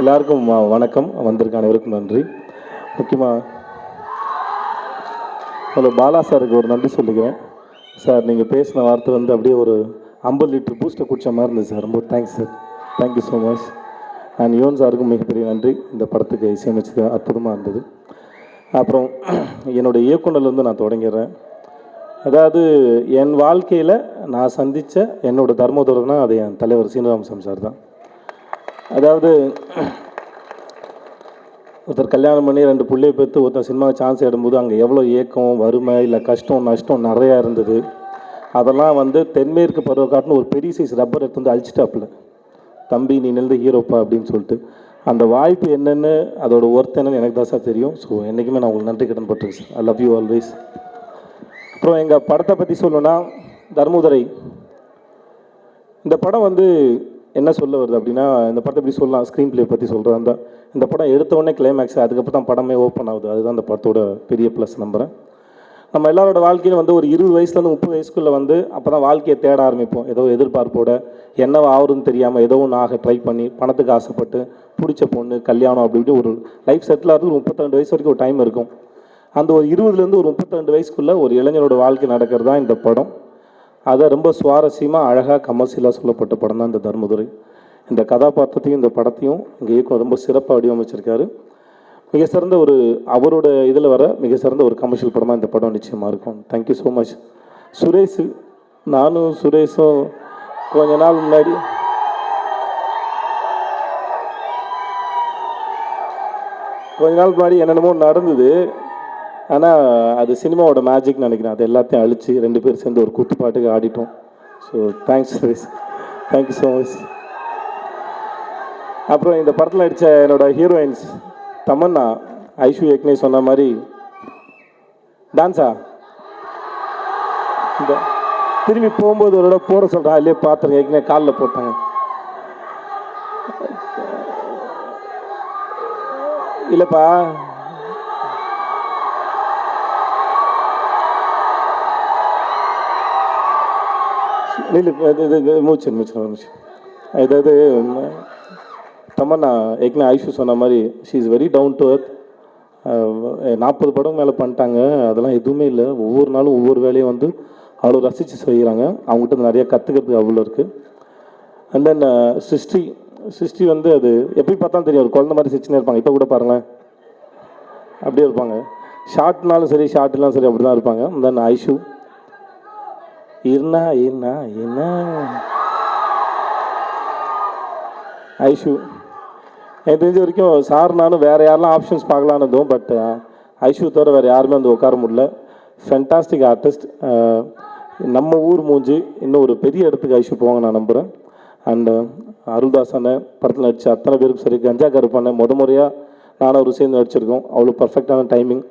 எல்லாருக்கும் வணக்கம். வந்திருக்க அனைவருக்கும் நன்றி. முக்கியமாக ஹலோ பாலா சாருக்கு ஒரு நன்றி சொல்லிக்கிறேன். சார் நீங்கள் பேசின வார்த்தை வந்து அப்படியே ஒரு 50 லிட்டர் பூஸ்ட்டை குடித்த மாதிரி இருந்தது சார். ரொம்ப thanks sir. Thank you so much. And Yuvan சாருக்கும் மிகப்பெரிய நன்றி. இந்த படத்துக்கு இசையமைச்சது அற்புதமாக இருந்தது. அப்புறம் என்னுடைய இயக்குனர்லேருந்து நான் தொடங்கிடுறேன். அதாவது என் வாழ்க்கையில் நான் சந்தித்த என்னோடய தர்மதுரனா அது என் தலைவர் சீனிவாசன் சார் தான். அதாவது ஒருத்தர் கல்யாணம் பண்ணி 2 பிள்ளையை பெற்று ஒருத்தர் சினிமாவுக்கு சான்ஸ் எடுக்கும்போது அங்கே எவ்வளோ ஏக்கம், வறுமை, இல்லை கஷ்டம் நஷ்டம் நிறையா இருந்தது. அதெல்லாம் வந்து தென்மேற்கு பருவக்காட்டுன்னு ஒரு பெரிய சைஸ் ரப்பர் எடுத்து வந்து அழிச்சிட்டாப்புல. தம்பி நீ நின்று ஹீரோப்பா அப்படின்னு சொல்லிட்டு அந்த வாய்ப்பு என்னென்னு அதோட ஒர்த் என்னன்னு எனக்கு தான் சார் தெரியும். ஸோ என்றைக்குமே நான் உங்களுக்கு நன்றி கடன் பட்டிருக்கேன் sir. I love you always. அப்புறம் எங்கள் படத்தை பற்றி சொல்லணும்னா தர்மதுரை. இந்த படம் வந்து என்ன சொல்ல வருது அப்படின்னா, இந்த படத்தை எப்படி சொல்லலாம், ஸ்க்ரீன் ப்ளே பற்றி சொல்கிறேன் தான். இந்த படம் எடுத்தோடனே கிளைமேக்ஸ், அதுக்கப்புறம் தான் படமே ஓப்பன் ஆகுது. அதுதான் இந்த படத்தோட பெரிய ப்ளஸ் நம்புகிறேன். நம்ம எல்லாரோட வாழ்க்கையில் வந்து ஒரு 20 வயசுலேருந்து 30 வயசுக்குள்ளே வந்து அப்போ தான் வாழ்க்கையை தேட ஆரம்பிப்போம். ஏதோ எதிர்பார்ப்போட என்னவோ ஆகுதுன்னு தெரியாமல் ஏதோ ஒன்று ஆக ட்ரை பண்ணி பணத்துக்கு ஆசைப்பட்டு பிடிச்ச பொண்ணு கல்யாணம் அப்படி இப்படி ஒரு லைஃப் செட்டில் ஆகிறது ஒரு 32 வயசு வரைக்கும் ஒரு டைம் இருக்கும். அந்த ஒரு 20லேருந்து ஒரு 32 வயசுக்குள்ளே ஒரு இளைஞரோட வாழ்க்கை நடக்கிறது தான் இந்த படம். அதை ரொம்ப சுவாரஸ்யமாக அழகாக கமர்ஷியலாக சொல்லப்பட்ட படம் தான் இந்த தர்மதுரை. இந்த கதாபாத்திரத்தையும் இந்த படத்தையும் இங்கே இயக்குனர் ரொம்ப சிறப்பாக வடிவமைச்சிருக்காரு. மிக சிறந்த ஒரு அவரோட இதில் வர மிக சிறந்த ஒரு கமர்ஷியல் படமாக இந்த படம் நிச்சயமாக இருக்கும். Thank you so much. சுரேஷ், நானும் சுரேஷும் கொஞ்ச நாள் முன்னாடி என்னென்னமோ நடந்தது. ஆனால் அது சினிமாவோட மேஜிக்னு நினைக்கிறேன். அது எல்லாத்தையும் அழித்து 2 பேர் சேர்ந்து ஒரு குத்துப்பாட்டுக்கு ஆடிட்டோம். So thanks Suresh. Thank you so much. அப்புறம் இந்த படத்தில் நடித்த என்னோடய ஹீரோயின்ஸ் தமன்னா, ஐஷு ஏற்கனவே சொன்ன மாதிரி டான்ஸா இந்த திரும்பி போகும்போது ஒரு போட சொல்கிறான் இல்லையே பார்த்துருங்க, ஏற்கனவே காலில் போட்டாங்க. இல்லைப்பா மூச்சு ஏதாவது தமன்னா ஏற்கனவே ஐஷு சொன்ன மாதிரி she is very down to earth. 40 படம் மேலே பண்ணிட்டாங்க. அதெல்லாம் எதுவுமே இல்லை. ஒவ்வொரு நாளும் ஒவ்வொரு வேலையும் வந்து அவ்வளோ ரசித்து செய்கிறாங்க. அவங்ககிட்ட நிறையா கற்றுக்கிறதுக்கு அவ்வளோ இருக்குது. அண்ட் தென் சிருஷ்டி வந்து அது எப்படி பார்த்தாலும் தெரியும், ஒரு குழந்த மாதிரி சிரிச்சுனே இருப்பாங்க. இப்போ கூட பாருங்களேன் அப்படியே இருப்பாங்க. ஷார்ட்னாலும் சரி ஷார்ட்லாம் சரி அப்படி தான் இருப்பாங்க. தென் ஐஷு என்ன ஐஷு எனக்கு தெரிஞ்ச வரைக்கும் சார் நானும் வேறு யாரெல்லாம் ஆப்ஷன்ஸ் பார்க்கலான்னு இருந்தோம். பட் ஐஷு தவிர வேறு யாருமே வந்து உட்கார முடியல. Fantastic artist. நம்ம ஊர் மூஞ்சி இன்னும் ஒரு பெரிய இடத்துக்கு ஐஷு போவாங்க நான் நம்புகிறேன். அண்டு அருள்தாசனை படத்தில் நடித்த அத்தனை பேருக்கும் சரி, கஞ்சா கருப்பான முறையாக நானும் ஒரு சேர்ந்து நடிச்சிருக்கோம். அவ்வளோ பர்ஃபெக்டான டைமிங்.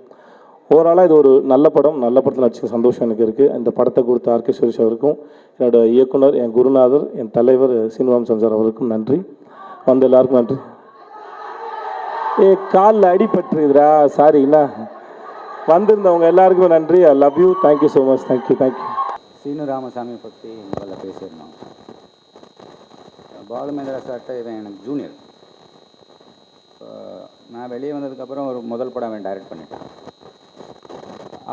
ஓவராலாக இது ஒரு நல்ல படம். நல்ல படத்தில் நடிச்ச சந்தோஷம் எனக்கு இருக்குது. இந்த படத்தை கொடுத்த ஆர்கே சுரேஷ் அவருக்கும், என்னோடய இயக்குனர், என் குருநாதர், என் தலைவர் சீனிவாசன் சார் அவருக்கும் நன்றி. வந்த எல்லாருக்கும் நன்றி. காலில் அடிபட்டுருக்குதுரா, சாரி. என்ன வந்திருந்தவங்க எல்லாருக்கும் நன்றி. I love you. Thank you so much. Thank you. Seenu ராமசாமியை பற்றி முதல்ல பேசியிருந்தோம். பாலுமேந்திரா சார்கிட்ட இவன் எனக்கு ஜூனியர். நான் வெளியே வந்ததுக்கப்புறம் ஒரு முதல் படம் அவன் டைரக்ட் பண்ணிட்டான்.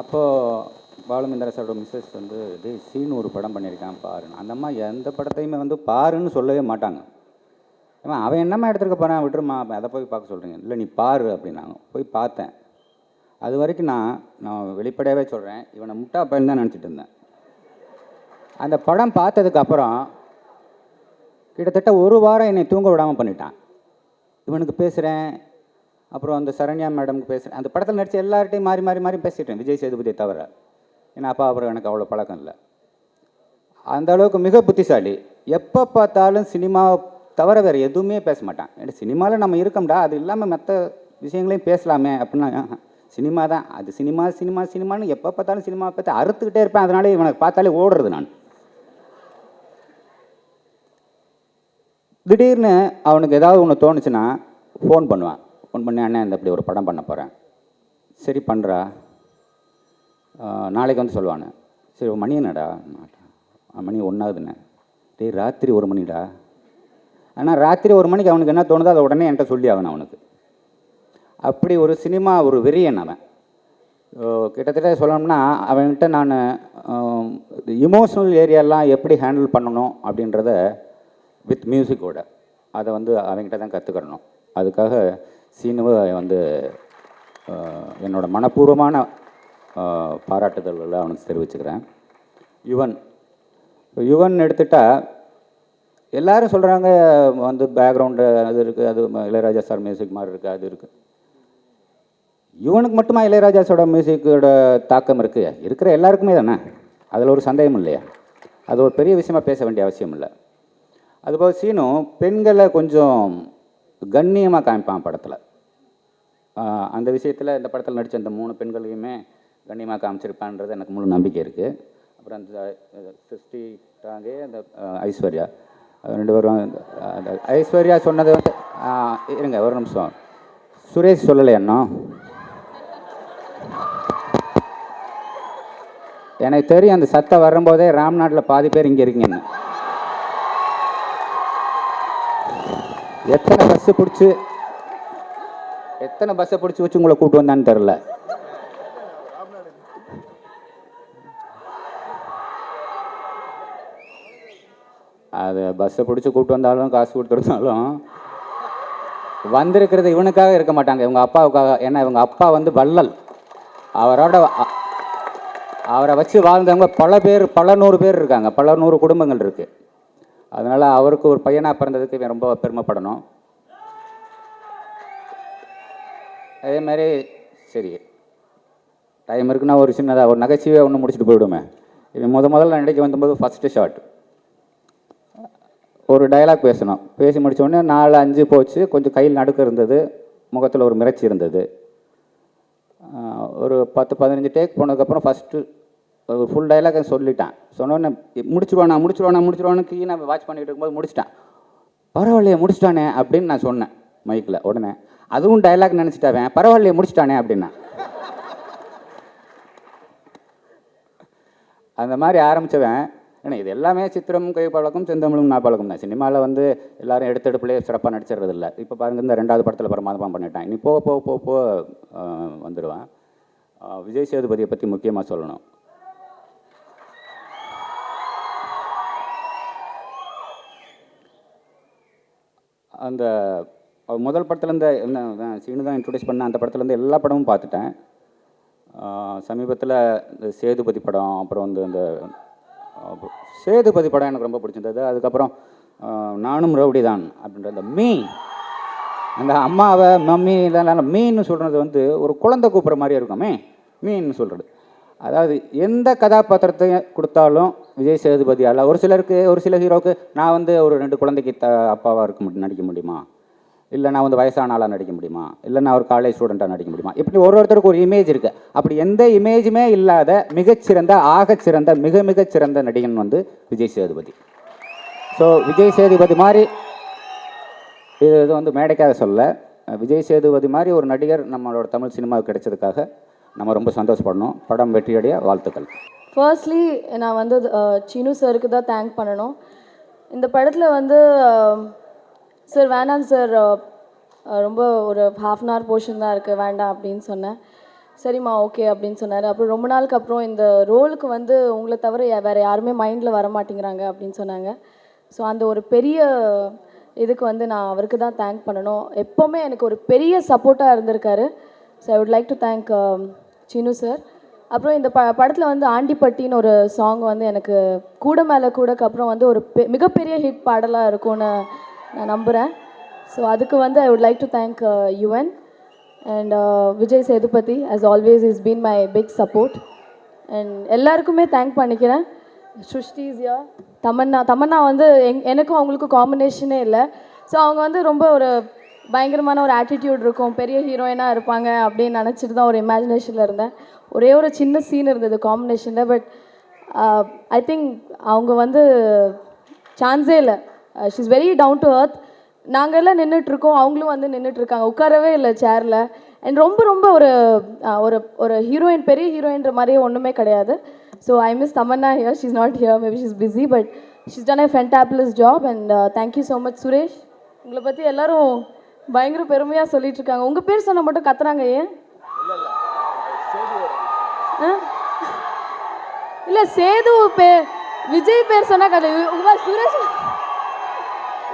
அப்போது பாலுமேந்திரா சாரோட மிஸ்ஸஸ் வந்து சீனு ஒரு படம் பண்ணியிருக்கான் பாருன்னு. அந்த அம்மா எந்த படத்தையுமே வந்து பாருன்னு சொல்லவே மாட்டாங்க. அவன் என்னம்மா எடுத்துருக்க போகிறான், விட்டுருமா, அதை போய் பார்க்க சொல்கிறீங்க. இல்லை நீ பாரு அப்படின்னாங்க. போய் பார்த்தேன். அது வரைக்கும் நான் வெளிப்படையாகவே சொல்கிறேன், இவனை முட்டா பையன் தான் நினச்சிட்டு இருந்தேன். அந்த படம் பார்த்ததுக்கப்புறம் கிட்டத்தட்ட ஒரு வாரம் என்னை தூங்க விடாமல் பண்ணிட்டான். இவனுக்கு பேசுகிறேன், அப்புறம் அந்த சரண்யா மேடமுக்கு பேசுகிறேன். அந்த படத்தில் நடித்த எல்லார்ட்டையும் மாறி பேசிட்டேன், விஜய் சேதுபதியை தவிர. ஏன்னா அப்பா அப்புறம் எனக்கு அவ்வளோ பழக்கம் இல்லை. அந்த அளவுக்கு மிக புத்திசாலி. எப்போ பார்த்தாலும் சினிமா தவிர வேறு எதுவுமே பேச மாட்டான். ஏன்னா சினிமாவில் நம்ம இருக்கோம்டா, அது இல்லாமல் மற்ற விஷயங்களையும் பேசலாமே அப்படின்னா சினிமா தான். அது சினிமான்னு எப்போ பார்த்தாலும் சினிமா பற்றி அறுத்துக்கிட்டே இருப்பேன். அதனால இவனை பார்த்தாலே ஓடுறது நான். திடீர்னு அவனுக்கு ஏதாவது ஒன்று தோணுச்சுன்னா ஃபோன் பண்ணுவான். ஃபோன் பண்ணி அண்ணன் இந்த இப்படி ஒரு படம் பண்ண போகிறேன். சரி பண்ணுறா, நாளைக்கு வந்து சொல்லுவானு. சரி மணி என்னடா? மணி 1 ஆகுதுண்ணே. ராத்திரி 1 மணிடா. ஆனால் ராத்திரி 1 மணிக்கு அவனுக்கு என்ன தோணுதோ அதை உடனே என்கிட்ட சொல்லி ஆகணும் அவனுக்கு. அப்படி ஒரு சினிமா ஒரு வெறியன் அவன். கிட்டத்தட்ட சொல்லணும்னா அவன்கிட்ட நான் இமோஷனல் ஏரியாலாம் எப்படி ஹேண்டில் பண்ணணும் அப்படின்றத வித் மியூசிக்கோட அதை வந்து அவங்ககிட்ட தான் கற்றுக்கிறணும். அதுக்காக சீனுவை வந்து என்னோட மனப்பூர்வமான பாராட்டுதல்களை அவனுக்கு தெரிவிச்சுக்கிறேன். யுவன் எடுத்துட்டால் எல்லாரும் சொல்கிறாங்க வந்து பேக்ரவுண்டு அது இருக்குது, அது இளையராஜா சார் மியூசிக் மாதிரி இருக்குது, அது இருக்குது. யுவனுக்கு மட்டுமா இளையராஜாஸோட மியூசிக்கோட தாக்கம் இருக்குது? இருக்கிற எல்லாருக்குமே தானே, அதில் ஒரு சந்தேகம் இல்லையா? அது ஒரு பெரிய விஷயமா பேச வேண்டிய அவசியம் இல்லை. அதுபோல் சீனும் பெண்களை கொஞ்சம் கண்ணியமாக காமிப்பான் படத்தில். அந்த விஷயத்தில் இந்த படத்தில் நடித்த அந்த 3 பெண்களையுமே கண்ணியமாக காமிச்சிருப்பான்றது எனக்கு முழு நம்பிக்கை இருக்குது. அப்புறம் அந்த சிருஷ்டிட்டாங்கே அந்த ஐஸ்வர்யா 2 பேரும், அந்த ஐஸ்வர்யா சொன்னது வந்து இருங்க ஒரு நிமிஷம், சுரேஷ் சொல்லலை இன்னும். எனக்கு தெரியும் அந்த சத்தம் வரும்போதே ராம்நாட்டில் பாதி பேர் இங்கே இருக்கீங்கன்னு. எத்தனை பஸ்ஸை பிடிச்சி வச்சு உங்களை கூப்பிட்டு வந்தான்னு தெரில. அது பஸ்ஸை பிடிச்சி கூப்பிட்டு வந்தாலும் காசு கொடுத்துருந்தாலும் வந்திருக்கிறது இவனுக்காக இருக்க மாட்டாங்க, இவங்க அப்பாவுக்காக. ஏன்னா இவங்க அப்பா வந்து வள்ளல். அவரை வச்சு வாழ்ந்தவங்க பல 100 பேர் இருக்காங்க, பல 100 குடும்பங்கள் இருக்குது. அதனால் அவருக்கு ஒரு பையனாக பிறந்ததுக்கு இவன் ரொம்ப பெருமைப்படணும். அதேமாதிரி சரி டைம் இருக்குன்னா ஒரு சின்னதாக ஒரு நகைச்சுவையை ஒன்று முடிச்சுட்டு போயிடுமே. இவன் முதல்ல நடிக்க வந்தபோது ஃபஸ்ட்டு ஷாட் ஒரு டைலாக் பேசணும். பேசி முடித்தோடனே 4-5 போச்சு. கொஞ்சம் கையில் நடுக்க இருந்தது, முகத்தில் ஒரு மிரட்சி இருந்தது. ஒரு 10-15 டேக் போனதுக்கப்புறம் ஃபஸ்ட்டு ஒரு ஃபுல் டைலாக் சொல்லிட்டான். சொன்னோன்னே முடிச்சுடுவானு கீழே வாட்ச் பண்ணிகிட்டு இருக்கும்போது முடிச்சிட்டான். பரவாயில்லையே முடிச்சிட்டானே அப்படின்னு நான் சொன்னேன் மைக்கில். உடனே அதுவும் டைலாக் நினச்சிட்டாவேன், பரவாயில்லையே முடிச்சிட்டானே அப்படின்னா. அந்த மாதிரி ஆரம்பித்தவன் ஏன்னா இது எல்லாமே சித்திரம் கை பழக்கம் செந்தமிழும் நாப்பழக்கம் தான். சினிமாவில் வந்து எல்லோரும் எடுத்தெடுப்புலேயே சிறப்பாக நடிச்சிடுறது இல்லை. இப்போ பாருங்கள் இந்த 2வது படத்தில் பிரமாதமாக பண்ணிட்டான். இனி போக வந்துடுவான். விஜய் சேதுபதியை பற்றி முக்கியமாக சொல்லணும். அந்த முதல் படத்துலேருந்து என்ன சீனு தான் இன்ட்ரடியூஸ் பண்ண, அந்த படத்துலேருந்து எல்லா படமும் பார்த்துட்டேன். சமீபத்தில் இந்த சேதுபதி படம், அப்புறம் வந்து அந்த சேதுபதி படம் எனக்கு ரொம்ப பிடிச்சிருந்தது. அதுக்கப்புறம் நானும் ரவுடி தான் அப்படின்ற அந்த அந்த அம்மாவை மம்மி இதெல்லாம் மீன்னு சொல்கிறது வந்து ஒரு குழந்தை கூப்பிட்ற மாதிரியே இருக்குமே மீன்னு சொல்கிறது. அதாவது எந்த கதாபாத்திரத்தை கொடுத்தாலும் விஜய் சேதுபதியால் ஒரு சில ஹீரோவுக்கு நான் வந்து ஒரு 2 குழந்தைக்கு அப்பாவாக நடிக்க முடியுமா, இல்லை நான் வந்து வயசான ஆளாக நடிக்க முடியுமா, இல்லை நான் ஒரு காலேஜ் ஸ்டூடெண்ட்டாக நடிக்க முடியுமா, இப்படி ஒருத்தருக்கு ஒரு இமேஜ் இருக்குது. அப்படி எந்த இமேஜுமே இல்லாத ஆகச்சிறந்த மிகச்சிறந்த நடிகன் வந்து விஜய் சேதுபதி. ஸோ விஜய் சேதுபதி மாதிரி இது வந்து மேடைக்காக சொல்ல, விஜய் சேதுபதி மாதிரி ஒரு நடிகர் நம்மளோட தமிழ் சினிமாவுக்கு கிடைச்சதுக்காக நம்ம ரொம்ப சந்தோஷப்படணும். படம் வெற்றியடைய வாழ்த்துக்கள். ஃபர்ஸ்ட்லி நான் வந்து சீனு சாருக்கு தான் தேங்க் பண்ணணும். இந்த படத்தில் வந்து சார் வேணாம் சார், ரொம்ப ஒரு ½ அன் ஹவர் போர்ஷன் தான் இருக்குது, வேண்டாம் அப்படின்னு சொன்னேன். சரிம்மா ஓகே அப்படின்னு சொன்னார். அப்புறம் ரொம்ப நாளுக்கு அப்புறம் இந்த ரோலுக்கு வந்து உங்களை தவிர வேறு யாருமே மைண்டில் வர மாட்டேங்கிறாங்க அப்படின்னு சொன்னாங்க. ஸோ அந்த ஒரு பெரிய இதுக்கு வந்து நான் அவருக்கு தான் தேங்க் பண்ணணும். எப்போவுமே எனக்கு ஒரு பெரிய சப்போர்ட்டாக இருந்திருக்காரு. So I would like to thank Seenu sir. அப்புறம் இந்த படத்தில் வந்து ஆண்டிப்பட்டின்னு ஒரு சாங் வந்து எனக்கு கூட மேலே கூடக்கு அப்புறம் வந்து ஒரு மிகப்பெரிய ஹிட் பாடலாக இருக்கும்னு நான் நம்புகிறேன். ஸோ அதுக்கு வந்து I would like to thank Yuvan and Vijay Sethupathi as always is been my big support. And எல்லாருக்குமே தேங்க் பண்ணிக்கிறேன். ஸ்ருஷ்டிஸ்யா தமன்னா வந்து எனக்கும் அவங்களுக்கும் காம்பினேஷனே இல்லை. ஸோ அவங்க வந்து ரொம்ப ஒரு பயங்கரமான ஒரு ஆட்டிடியூட் இருக்கும், பெரிய ஹீரோயினாக இருப்பாங்க அப்படின்னு நினச்சிட்டு தான் ஒரு இமேஜினேஷனில் இருந்தேன். ஒரே ஒரு சின்ன சீன் இருந்தது காம்பினேஷனில். பட் ஐ திங்க் அவங்க வந்து சான்ஸே இல்லை. She is very down to earth. நாங்கள் எல்லாம் நின்றுட்டுருக்கோம், அவங்களும் வந்து நின்றுட்டுருக்காங்க, உட்காரவே இல்லை சேரில். அண்ட் ரொம்ப ஒரு ஒரு ஒரு ஹீரோயின், பெரிய ஹீரோயின்ற மாதிரியே ஒன்றுமே கிடையாது. So I miss Tamannaah here. She is not here, maybe she is busy, but she is done a fantabulous job. And thank you so much Suresh. உங்களை பற்றி எல்லாரும் பயங்கர பெருமையாக சொல்லிட்டு இருக்காங்க. உங்கள் பேர் சொன்னால் மட்டும் கத்துறாங்க ஏன்? இல்லை சேது பேர் விஜய் பேர் சொன்னா கதை உங்கள் சுரேஷ்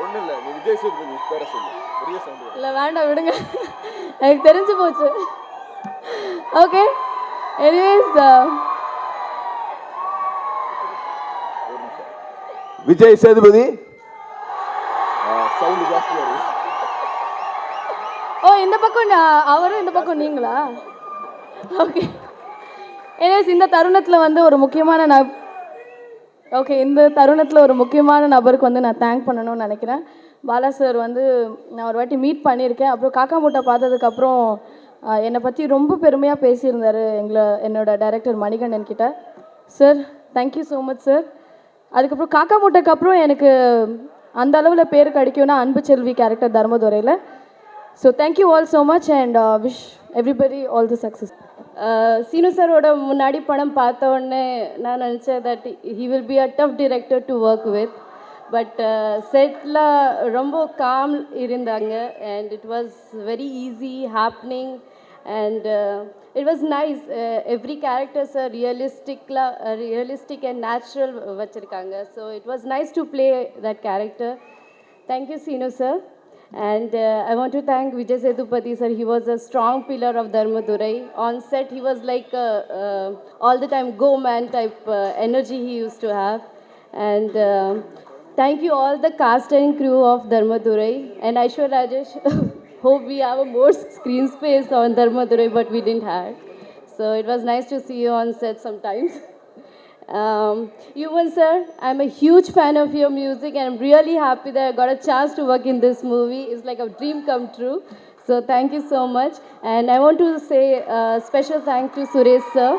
ஒன்றும் இல்லை, நீ விஜய் சேதுபதி பேரை சொல்லு, பெரிய சவுண்ட். இல்லை வேண்டாம் விடுங்க, எனக்கு தெரிஞ்சு போச்சு. Okay, anyways Vijay Sethupathi sound ஜாஸ்தியாக இருக்கு. ஓ இந்த பக்கம் அவரும் இந்த பக்கம் நீங்களா? ஓகே, எனிவேஸ் இந்த தருணத்தில் வந்து ஒரு முக்கியமான இந்த தருணத்தில் ஒரு முக்கியமான நபருக்கு வந்து நான் தேங்க் பண்ணணும்னு நினைக்கிறேன். பாலா சார் வந்து நான் ஒரு வாட்டி மீட் பண்ணியிருக்கேன். அப்புறம் காக்கா மூட்டை பார்த்ததுக்கப்புறம் என்னை பற்றி ரொம்ப பெருமையாக பேசியிருந்தார் என்னோட டைரக்டர் மணிகண்டன் கிட்ட. Sir thank you so much sir. அதுக்கப்புறம் காக்கா மூட்டைக்கு அப்புறம் எனக்கு அந்த அளவில் பேர் கிடைக்கும்னா அன்பு செல்வி கேரக்டர் தர்மதுரையில். So thank you all so much and wish everybody all the success. Seenu சாரோட முன்னாடி படம் பார்த்த உடனே நான் நினச்சேன் that he will be a tough director to work with. But செட்டில் ரொம்ப காம் இருந்தாங்க and it was very easy happening and it was nice. Every characters are realistic and natural vachirukanga, so it was nice to play that character. Thank you Sinu sir, and I want to thank Vijay Sethupathi sir. He was a strong pillar of Dharmadurai. On set he was like all the time go man type energy he used to have. And thank you all the cast and crew of Dharmadurai and Aishwarya Rajesh. Hope we have a more screen space on Dharmadurai, but we didn't have. So it was nice to see you on set sometimes. Yuvan sir, I'm a huge fan of your music and I'm really happy that I got a chance to work in this movie. It's like a dream come true. So thank you so much. And I want to say a special thanks to Suresh sir.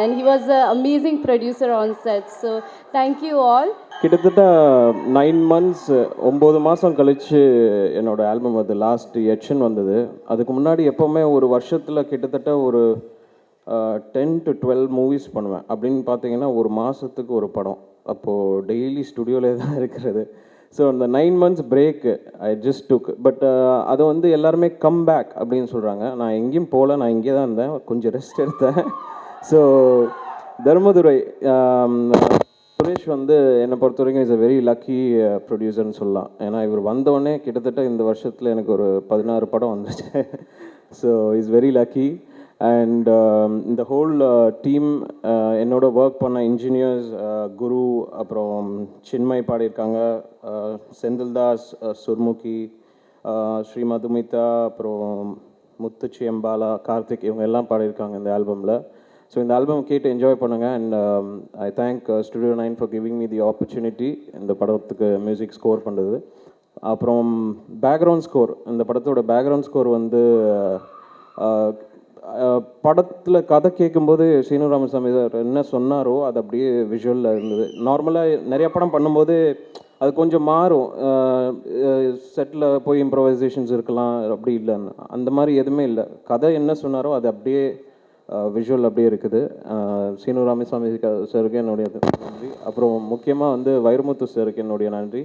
And he was an amazing producer on set. So thank you all. கிட்டத்தட்ட 9 months 9 மாதம் கழித்து என்னோடய album வந்து last எட்ஷன் வந்தது. அதுக்கு முன்னாடி எப்போவுமே ஒரு வருஷத்தில் கிட்டத்தட்ட ஒரு 10 to 12 மூவிஸ் பண்ணுவேன். அப்படின்னு பார்த்தீங்கன்னா ஒரு மாதத்துக்கு ஒரு படம். அப்போது டெய்லி ஸ்டுடியோவிலே தான் இருக்கிறது. ஸோ அந்த 9 months break I just took. But அதை வந்து எல்லாருமே கம் பேக் அப்படின்னு சொல்கிறாங்க. நான் எங்கேயும் போகல, நான் இங்கே தான் இருந்தேன், கொஞ்சம் ரெஸ்ட் எடுத்தேன். ஸோ தர்மதுரை சுரேஷ் வந்து என்னை பொறுத்த வரைக்கும் இஸ் அ வெரி லக்கி ப்ரொடியூசர்னு சொல்லலாம். ஏன்னா இவர் வந்தோடனே கிட்டத்தட்ட இந்த வருஷத்தில் எனக்கு ஒரு 16 படம் வந்துச்சு. So is very lucky. And இந்த ஹோல் டீம் என்னோட ஒர்க் பண்ண இன்ஜினியர்ஸ் குரு, அப்புறம் சின்மய் பாடியிருக்காங்க, செந்தில்தாஸ், சுர்முகி, ஸ்ரீ மதுமிதா, அப்புறம் முத்துச்சி எம்பாலா, கார்த்திக், இவங்க எல்லாம் பாடியிருக்காங்க இந்த ஆல்பமில். ஸோ இந்த ஆல்பம் கேட்டு என்ஜாய் பண்ணுங்கள். And I thank Studio 9 for giving me the opportunity இந்த படத்துக்கு மியூசிக் ஸ்கோர் பண்ணுறது. அப்புறம் பேக்ரவுண்ட் ஸ்கோர், இந்த படத்தோட பேக்ரவுண்ட் ஸ்கோர் வந்து படத்தில் கதை கேட்கும்போது சீனு ராமசாமி சார் என்ன சொன்னாரோ அது அப்படியே விஷுவலில் இருந்தது. நார்மலாக நிறைய படம் பண்ணும்போது அது கொஞ்சம் மாறும், செட்டில் போய் இம்ப்ரவைசேஷன்ஸ் இருக்கலாம், அப்படி இல்லைன்னு அந்த மாதிரி எதுவுமே இல்லை. கதை என்ன சொன்னாரோ அது அப்படியே விஷுவல் அப்படியே இருக்குது. சீனு ராமசாமி சாருக்கு என்னுடைய நன்றி. அப்புறம் முக்கியமாக வந்து வைரமுத்து சாருக்கு என்னுடைய நன்றி.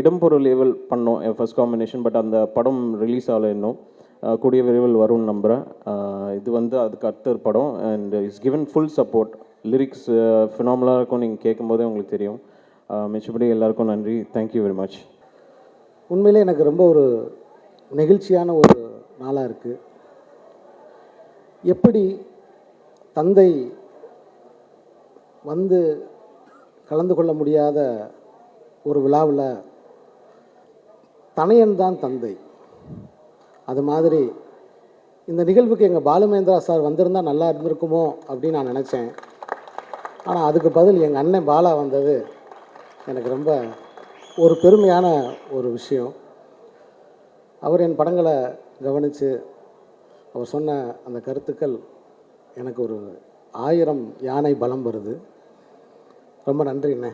இடம்பொருள் லேவல் பண்ணோம் என் ஃபர்ஸ்ட் காம்பினேஷன், பட் அந்த படம் ரிலீஸ் ஆகலை இன்னும், கூடிய விரைவில் வரும்னு நம்புகிறேன். இது வந்து அதுக்கு அடுத்த படம் and is given full support. Lyrics ஃபினாமினலாக இருக்கும், நீங்கள் கேட்கும்போதே உங்களுக்கு தெரியும். மிச்சபடி எல்லாருக்கும் நன்றி. Thank you very much. உண்மையிலே எனக்கு ரொம்ப ஒரு நெகிழ்ச்சியான ஒரு நாளாக இருக்குது. எப்படி தந்தை வந்து கலந்து கொள்ள முடியாத ஒரு விழாவில் தனையன் தான் தந்தை, அது மாதிரி இந்த நிகழ்வுக்கு எங்கள் பாலுமேந்திரா சார் வந்திருந்தால் நல்லா இருந்திருக்குமோ அப்படின்னு நான் நினச்சேன். ஆனால் அதுக்கு பதில் எங்கள் அண்ணன் பாலா வந்தது எனக்கு ரொம்ப ஒரு பெருமையான ஒரு விஷயம். அவர் என் படங்களை கவனித்து அவர் சொன்ன அந்த கருத்துக்கள் எனக்கு ஒரு 1000 யானை பலம் வருது. ரொம்ப நன்றிண்ணே.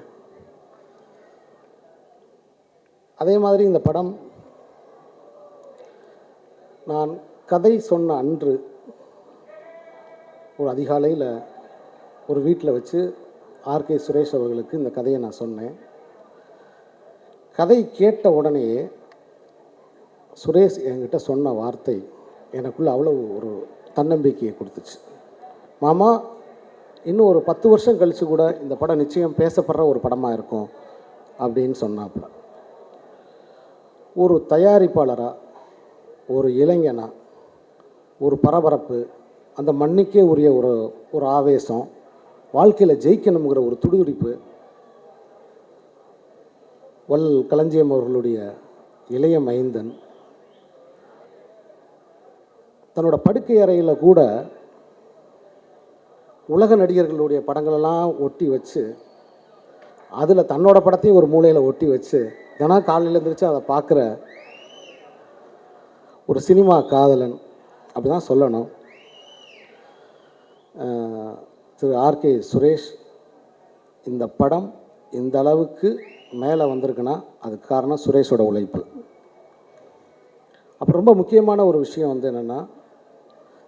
அதே மாதிரி இந்த படம் நான் கதை சொன்ன அன்று ஒரு அதிகாலையில் ஒரு வீட்டில் வச்சு ஆர்கே சுரேஷ் அவர்களுக்கு இந்த கதையை நான் சொன்னேன். கதை கேட்ட உடனேயே சுரேஷ் என்கிட்ட சொன்ன வார்த்தை எனக்குள்ளே அவ்வளோ ஒரு தன்னம்பிக்கையை கொடுத்துச்சு. மாமா, இன்னும் ஒரு 10 வருஷம் கழித்து கூட இந்த படம் நிச்சயம் பேசப்படுற ஒரு படமாக இருக்கும் அப்படின்னு சொன்னாப்புல. ஒரு தயாரிப்பாளராக, ஒரு இளைஞனா, ஒரு பரபரப்பு, அந்த மண்ணுக்கே உரிய ஒரு ஆவேசம், வாழ்க்கையில் ஜெயிக்கணுங்கிற ஒரு துடிதுடிப்பு, வல் களஞ்சியம் அவர்களுடைய இளைய மைந்தன் தன்னோட படுக்கை அறையில் கூட உலக நடிகர்களுடைய படங்களெல்லாம் ஒட்டி வச்சு, அதில் தன்னோட படத்தையும் ஒரு மூலையில் ஒட்டி வச்சு தினம் காலையில் எழுந்திரிச்சு அதை பார்க்குற ஒரு சினிமா காதலன் அப்படி தான் சொல்லணும். திரு ஆர்கே சுரேஷ், இந்த படம் இந்த அளவுக்கு மேலே வந்திருக்குன்னா அதுக்கு காரணம் சுரேஷோட உழைப்பு. அப்புறம் ரொம்ப முக்கியமான ஒரு விஷயம் வந்து என்னென்னா,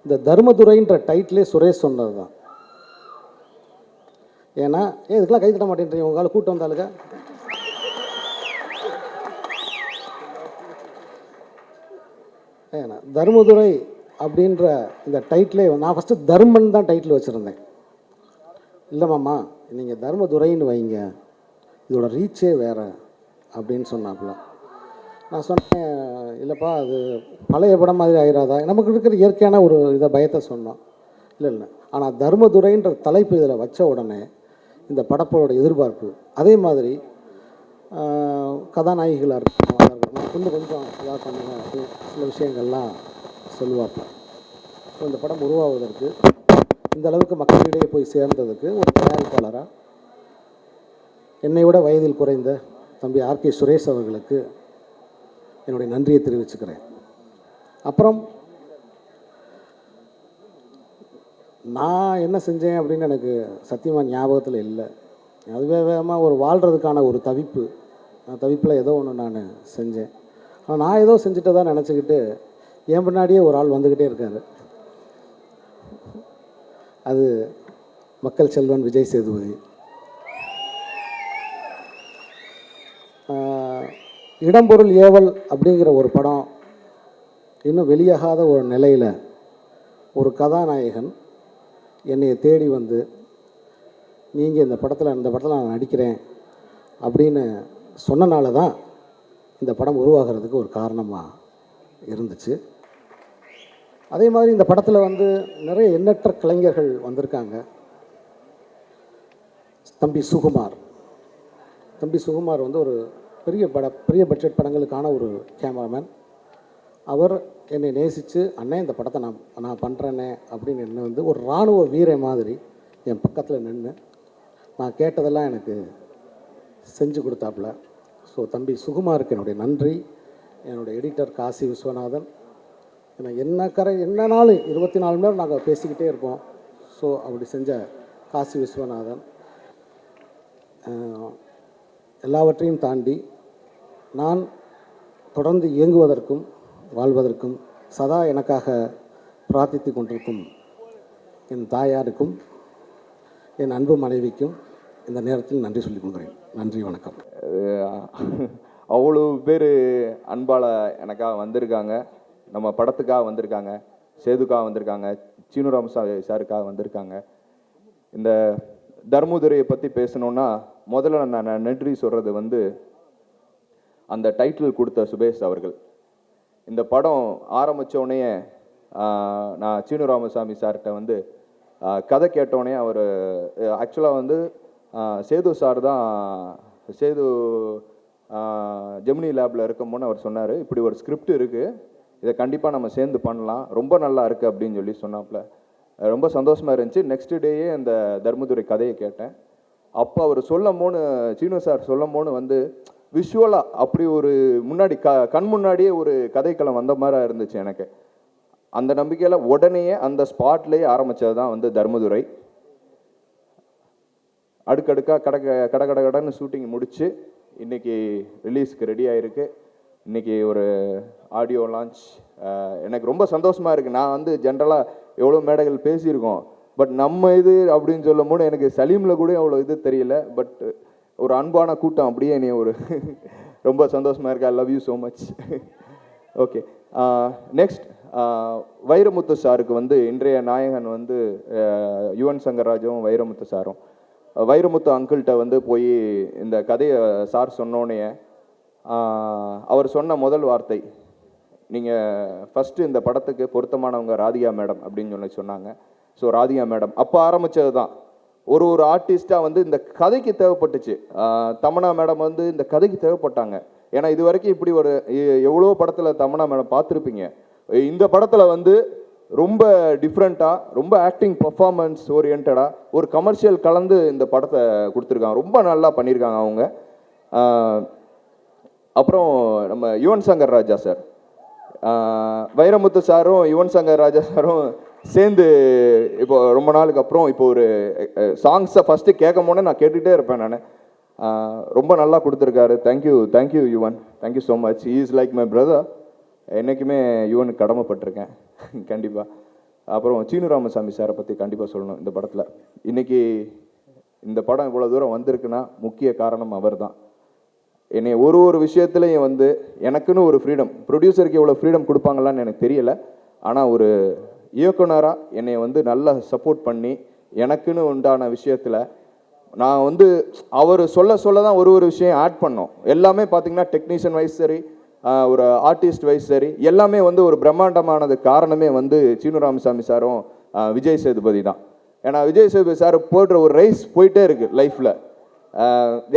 இந்த தர்மதுரைன்ற டைட்டிலே சுரேஷ் சொன்னது தான். ஏன்னா இதுக்கெல்லாம் கை தட்ட மாட்டேன்றீங்க, உங்களால் கூட்டம் வந்தாலுங்க. ஏன்னா தர்மதுரை அப்படின்ற இந்த டைட்டிலே நான் ஃபஸ்ட்டு தர்மன் தான் டைட்டில் வச்சுருந்தேன். இல்லை மாமா, நீங்கள் தர்மதுரைன்னு வைங்க, இதோட ரீச்சே வேறு அப்படின்னு சொன்னாப்புல. நான் சொன்னேன், இல்லைப்பா அது பழைய படம் மாதிரி ஆயிராதா, நமக்கு இருக்கிற இயற்கையான ஒரு இதை பயத்தை சொன்னோம். இல்லை, ஆனால் தர்மதுரைன்ற தலைப்பு இதில் வச்ச உடனே இந்த படப்போட எதிர்பார்ப்பு, அதே மாதிரி கதாநாயகிகளாக இருக்கணும், இன்னும் கொஞ்சம் இதாக பண்ணுங்க அப்படி சில விஷயங்கள்லாம் சொல்லுவாப்பா. ஸோ இந்த படம் உருவாவதற்கு, இந்த அளவுக்கு மக்களிடையே போய் சேர்ந்ததுக்கு ஒரு தயாரிப்பாளராக என்னை விட வயதில் குறைந்த தம்பி ஆர்கே சுரேஷ் அவர்களுக்கு என்னுடைய நன்றியை தெரிவிச்சுக்கிறேன். அப்புறம் நான் என்ன செஞ்சேன் அப்படின்னு எனக்கு சத்தியமாக ஞாபகத்தில் இல்லை. அதுவே வேகமாக ஒரு வாழ்கிறதுக்கான ஒரு தவிப்பில் ஏதோ ஒன்று நான் செஞ்சேன். ஆனால் நான் ஏதோ செஞ்சுட்டதான் நினச்சிக்கிட்டு என் பின்னாடியே ஒரு ஆள் வந்துக்கிட்டே இருக்கார். அது மக்கள் செல்வன் விஜய் சேதுபதி. இடம்பொருள் ஏவல் அப்படிங்கிற ஒரு படம் இன்னும் வெளியாகாத ஒரு நிலையில் ஒரு கதாநாயகன் என்னையை தேடி வந்து, நீங்கள் இந்த படத்தில் நான் நடிக்கிறேன் அப்படின்னு சொன்னனால தான் இந்த படம் உருவாகிறதுக்கு ஒரு காரணமாக இருந்துச்சு. அதே மாதிரி இந்த படத்தில் வந்து நிறைய எண்ணற்ற கலைஞர்கள் வந்திருக்காங்க. தம்பி சுகுமார் வந்து ஒரு பெரிய பட்ஜெட் படங்களுக்கான ஒரு கேமராமேன். அவர் என்னை நேசித்து, அண்ணே இந்த படத்தை நான் பண்ணுறேன்னே அப்படின்னு என்ன வந்து ஒரு இராணுவ வீரன் மாதிரி என் பக்கத்தில் நின்று நான் கேட்டதெல்லாம் எனக்கு செஞ்சு கொடுத்தாப்புல. ஸோ தம்பி சுகுமாருக்கு என்னுடைய நன்றி. என்னுடைய எடிட்டர் காசி விஸ்வநாதன், ஏன்னா என்ன நாள் 24 மணி நேரம் நாங்கள் பேசிக்கிட்டே இருப்போம். ஸோ அப்படி செஞ்ச காசி விஸ்வநாதன், எல்லாவற்றையும் தாண்டி நான் தொடர்ந்து இயங்குவதற்கும் வாழ்வதற்கும் சதா எனக்காக பிரார்த்தித்து கொண்டிருக்கும் என் தாயாருக்கும் என் அன்பு மனைவிக்கும் இந்த நேரத்தில் நன்றி சொல்லிக் கொள்கிறேன். நன்றி, வணக்கம். அவ்வளோ பேர் அன்பால் எனக்காக வந்திருக்காங்க, நம்ம படத்துக்காக வந்திருக்காங்க, சேதுக்காக வந்திருக்காங்க, சீனு சாருக்காக வந்திருக்காங்க. இந்த தர்மதுரையை பற்றி பேசணுன்னா முதல்ல நான் நன்றி சொல்கிறது வந்து அந்த டைட்டில் கொடுத்த சுபேஷ் அவர்கள். இந்த படம் ஆரம்பித்தோடனே நான் சீனு ராமசாமி சார்கிட்ட வந்து கதை கேட்டோடனே அவர் ஆக்சுவலாக வந்து சேது சார் தான், சேது ஜெமினி லேபில் இருக்கும்போது அவர் சொன்னார், இப்படி ஒரு ஸ்கிரிப்ட் இருக்குது, இதை கண்டிப்பாக நம்ம சேர்ந்து பண்ணலாம், ரொம்ப நல்லா இருக்குது அப்படின்னு சொல்லி சொன்னாப்புல. ரொம்ப சந்தோஷமாக இருந்துச்சு. நெக்ஸ்ட் டேயே அந்த தர்மதுரை கதையை கேட்டேன். அப்போ அவர் சீனு சார் சொல்லும்போது வந்து விஷுவலாக அப்படி ஒரு முன்னாடி கண் முன்னாடியே ஒரு கதைக்களம் வந்த மாதிரி இருந்துச்சு எனக்கு. அந்த நம்பிக்கையில் உடனேயே அந்த ஸ்பாட்லேயே ஆரம்பித்தது தான் வந்து தர்மதுரை. அடுக்கடுக்காக கடன்னு ஷூட்டிங் முடித்து இன்றைக்கி ரிலீஸ்க்கு ரெடி ஆகிருக்கு. இன்றைக்கி ஒரு ஆடியோ லான்ச். எனக்கு ரொம்ப சந்தோஷமாக இருக்குது. நான் வந்து ஜென்ரலாக எவ்வளோ மேடைகள் பேசியிருக்கோம், பட் நம்ம இது அப்படின்னு சொல்லும் போது எனக்கு சலீமில் கூட அவ்வளோ இது தெரியல. பட் ஒரு அன்பான கூட்டம் அப்படியே நீ ஒரு ரொம்ப சந்தோஷமாக இருக்கு. ஐ love you so much. Okay, next Vairamuthu சாருக்கு வந்து இன்றைய நாயகன் வந்து யுவன் சங்கர் ராஜும் வைரமுத்து சாரும். வைரமுத்து அங்கிள்கிட்ட வந்து போய் இந்த கதையை சார் சொன்னோன்னே அவர் சொன்ன முதல் வார்த்தை, நீங்கள் ஃபஸ்ட்டு இந்த படத்துக்கு பொருத்தமானவங்க ராதிகா மேடம் அப்படின்னு சொன்னாங்க. ஸோ ராதிகா மேடம் அப்போ ஆரம்பித்தது தான். ஒரு ஆர்டிஸ்ட்டாக வந்து இந்த கதைக்கு தேவைப்பட்டுச்சு. தமன்னா மேடம் வந்து இந்த கதைக்கு தேவைப்பட்டாங்க. ஏன்னா இது வரைக்கும் இப்படி ஒரு எவ்வளோ படத்தில் தமன்னா மேடம் பார்த்துருப்பீங்க. இந்த படத்தில் வந்து ரொம்ப டிஃப்ரெண்ட்டாக, ரொம்ப ஆக்டிங் பர்ஃபார்மன்ஸ் ஓரியன்டாக ஒரு கமர்ஷியல் கலந்து இந்த படத்தை கொடுத்துருக்காங்க. ரொம்ப நல்லா பண்ணியிருக்காங்க அவங்க. அப்புறம் நம்ம யுவன் சங்கர் ராஜா சார், வைரமுத்து சாரும் யுவன் சங்கர் ராஜா சாரும் சேர்ந்து இப்போ ரொம்ப நாளுக்கு அப்புறம் இப்போ ஒரு சாங்ஸை ஃபஸ்ட்டு கேட்கும் போனே நான் கேட்டுகிட்டே இருப்பேன் நான். ரொம்ப நல்லா கொடுத்துருக்காரு. Thank you Yuvan, thank you so much. He is like my brother. என்றைக்குமே யுவனுக்கு கடமைப்பட்டிருக்கேன் கண்டிப்பாக. அப்புறம் சீனு ராமசாமி சாரை பற்றி கண்டிப்பாக சொல்லணும். இந்த படத்தில் இன்றைக்கி இந்த படம் இவ்வளோ தூரம் வந்திருக்குன்னா முக்கிய காரணம் அவர் தான். என்னை ஒரு விஷயத்துலையும் வந்து எனக்குன்னு ஒரு ஃப்ரீடம், ப்ரொடியூசருக்கு எவ்வளோ ஃப்ரீடம் கொடுப்பாங்களான்னு எனக்கு தெரியலை. ஆனால் ஒரு இயக்குனராக என்னை வந்து நல்லா சப்போர்ட் பண்ணி எனக்குன்னு உண்டான விஷயத்தில் நான் வந்து அவர் சொல்ல தான் ஒரு விஷயம் ஆட் பண்ணோம். எல்லாமே பார்த்திங்கன்னா டெக்னீஷியன் வைஸ் சரி, ஒரு ஆர்டிஸ்ட் வைஸ் சரி, எல்லாமே வந்து ஒரு பிரம்மாண்டமானது காரணமே வந்து சீனு ராமசாமி சாரும் விஜய் சேதுபதி தான். ஏன்னா விஜய் சேதுபதி சார் போடுற ஒரு ரைஸ் போயிட்டே இருக்குது லைஃப்பில்.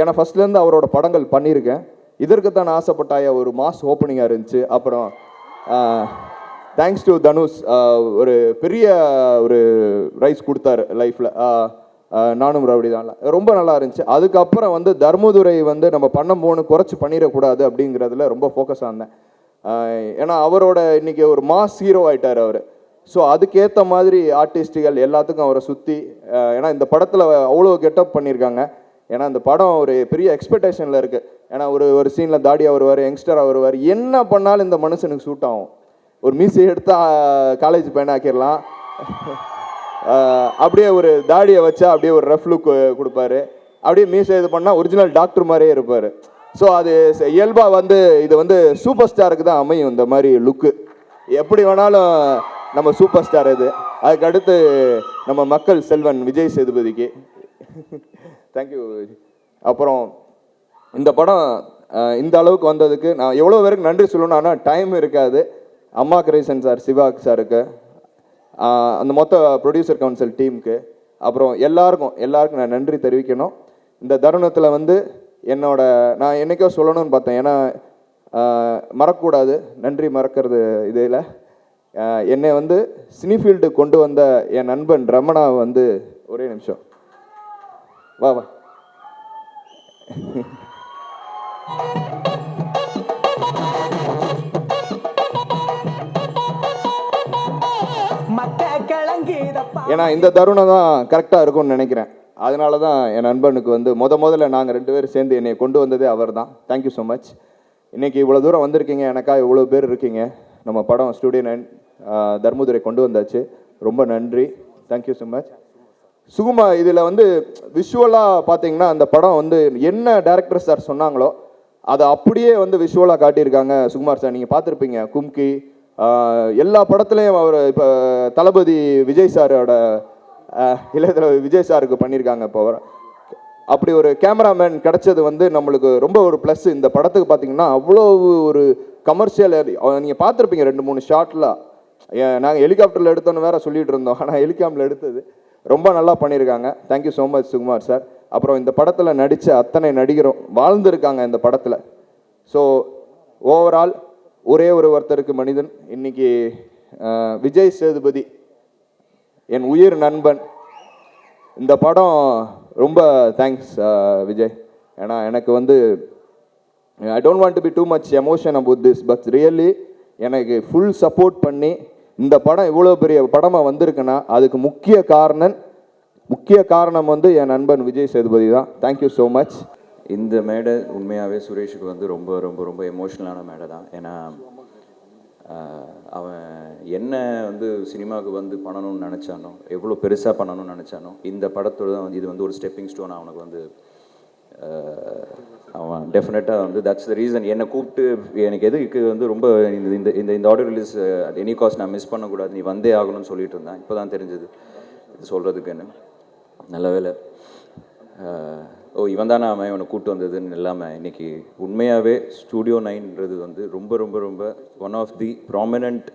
ஏன்னா ஃபஸ்ட்லேருந்து அவரோட படங்கள் பண்ணியிருக்கேன். இதற்கு தான் ஆசைப்பட்டாய ஒரு மாஸ் ஓப்பனிங்காக இருந்துச்சு. அப்புறம் தேங்க்ஸ் டு தனுஷ், ஒரு பெரிய ஒரு ரைஸ் கொடுத்தாரு லைஃப்பில். நானும் ரவுடி தான் ரொம்ப நல்லா இருந்துச்சு. அதுக்கப்புறம் வந்து தர்மதுரை வந்து நம்ம பண்ண குறைச்சி பண்ணிடக்கூடாது அப்படிங்கிறதுல ரொம்ப ஃபோக்கஸ் ஆனேன். ஏன்னா அவரோட இன்றைக்கி ஒரு மாஸ் ஹீரோ ஆகிட்டார் அவர். ஸோ அதுக்கேற்ற மாதிரி ஆர்டிஸ்ட்டுகள் எல்லாத்துக்கும் அவரை சுற்றி, ஏன்னா இந்த படத்தில் அவ்வளோ கெட்டப் பண்ணியிருக்காங்க. ஏன்னா இந்த படம் ஒரு பெரிய எக்ஸ்பெக்டேஷனில் இருக்குது. ஏன்னா ஒரு சீனில் தாடியாக வருவார், யங்ஸ்டராக வருவார். என்ன பண்ணாலும் இந்த மனுஷனுக்கு சூட் ஆகும். ஒரு மீசை எடுத்தால் காலேஜ் பையனாக்கிடலாம், அப்படியே ஒரு தாடியை வச்சா அப்படியே ஒரு ரஃப் லுக் கொடுப்பாரு. அப்படியே மீசை இது பண்ணால் ஒரிஜினல் டாக்டர் மாதிரியே இருப்பார். ஸோ அது இயல்பாக வந்து இது வந்து சூப்பர் ஸ்டாருக்கு தான் அமையும் இந்த மாதிரி லுக்கு. எப்படி வேணாலும் நம்ம சூப்பர் ஸ்டார் இது. அதுக்கடுத்து நம்ம மக்கள் செல்வன் விஜய் சேதுபதிக்கு தேங்க்யூ. அப்புறம் இந்த படம் இந்த அளவுக்கு வந்ததுக்கு நான் எவ்வளோ பேருக்கு நன்றி சொல்லணும், ஆனால் டைம் இருக்காது. அம்மா கிரேசன் சார், சிவா சாருக்கு, அந்த மொத்த ப்ரொடியூசர் கவுன்சில் டீமுக்கு, அப்புறம் எல்லாருக்கும் நான் நன்றி தெரிவிக்கணும். இந்த தருணத்தில் வந்து நான் என்றைக்கோ சொல்லணும்னு பார்த்தேன். ஏன்னா மறக்கக்கூடாது, நன்றி மறக்கிறது இதில். என்னை வந்து சினிஃபீல்டு கொண்டு வந்த என் நண்பன் ரமணா வந்து ஒரே நிமிஷம் வா ஏன்னா இந்த தருணம் தான் கரெக்டாக இருக்கும்னு நினைக்கிறேன். அதனால தான் என் நண்பனுக்கு வந்து முதல்ல நாங்கள் 2 பேரும் சேர்ந்து என்னை கொண்டு வந்ததே அவர் தான். Thank you so much. இன்றைக்கி இவ்வளோ தூரம் வந்திருக்கீங்க, எனக்கா இவ்வளோ பேர் இருக்கீங்க. நம்ம படம் ஸ்டூடியோ 9 தர்மதுரை கொண்டு வந்தாச்சு. ரொம்ப நன்றி, தேங்க்யூ ஸோ மச். சுகுமா, இதில் வந்து விஷுவலாக பார்த்தீங்கன்னா அந்த படம் வந்து என்ன டைரக்டர் சார் சொன்னாங்களோ அதை அப்படியே வந்து விஷுவலாக காட்டியிருக்காங்க சுகுமார் சார். நீங்கள் பார்த்துருப்பீங்க கும்கி, எல்லா படத்துலையும் அவர் இப்போ தளபதி விஜய் சாரோட இளைய தளபதி விஜய் சாருக்கு பண்ணியிருக்காங்க. இப்போ அவர் அப்படி ஒரு கேமராமேன் கிடச்சது வந்து நம்மளுக்கு ரொம்ப ஒரு ப்ளஸ். இந்த படத்துக்கு பார்த்தீங்கன்னா அவ்வளோ ஒரு கமர்ஷியல், நீங்கள் பார்த்துருப்பீங்க 2-3 ஷாட்டில். நாங்கள் ஹெலிகாப்டரில் எடுத்தோன்னு வேறு சொல்லிகிட்டு இருந்தோம், ஆனால் ஹெலிகாப்டரில் எடுத்தது ரொம்ப நல்லா பண்ணியிருக்காங்க. Thank you so much Sukumar sir. அப்புறம் இந்த படத்தில் நடித்த அத்தனை நடிகரும் வாழ்ந்துருக்காங்க இந்த படத்தில். ஸோ ஓவரால் ஒரே ஒருத்தருக்கு மனிதன் இன்னைக்கு விஜய் சேதுபதி, என் உயிர் நண்பன். இந்த படம் ரொம்ப தேங்க்ஸ் விஜய். ஏன்னா எனக்கு வந்து I don't want to be too much emotion about this, but really எனக்கு ஃபுல் சப்போர்ட் பண்ணி இந்த படம் இவ்வளோ பெரிய படமாக வந்திருக்குன்னா அதுக்கு முக்கிய காரணம் வந்து என் நண்பன் விஜய் சேதுபதி தான். Thank you so much. இந்த மேடை உண்மையாகவே சுரேஷுக்கு வந்து ரொம்ப ரொம்ப ரொம்ப எமோஷ்னலான மேடை தான். ஏன்னா அவன் என்ன வந்து சினிமாவுக்கு வந்து பண்ணணும்னு நினச்சானோ, எவ்வளோ பெருசாக பண்ணணும்னு நினச்சானோ, இந்த படத்தோட தான் வந்து இது வந்து ஒரு ஸ்டெப்பிங் ஸ்டோன் அவனுக்கு வந்து அவன் டெஃபினட்டாக வந்து தட்ஸ் த ரீசன் என்னை கூப்பிட்டு எனக்கு எதுக்கு வந்து ரொம்ப இந்த இந்த இந்த இந்த ஆடியோ ரிலீஸ் எனி காஸ்ட் நான் மிஸ் பண்ணக்கூடாது, நீ வந்தே ஆகணும்னு சொல்லிட்டு இருந்தேன். இப்போ தான் தெரிஞ்சது இது சொல்கிறதுக்குன்னு. நல்ல வேலை. இவன் தானே அவன் இவனை கூப்பிட்டு வந்ததுன்னு இல்லாமல் இன்றைக்கி உண்மையாகவே ஸ்டூடியோ 9ன்றது வந்து ரொம்ப ரொம்ப ரொம்ப ஒன் ஆஃப் தி ப்ராமினன்ட்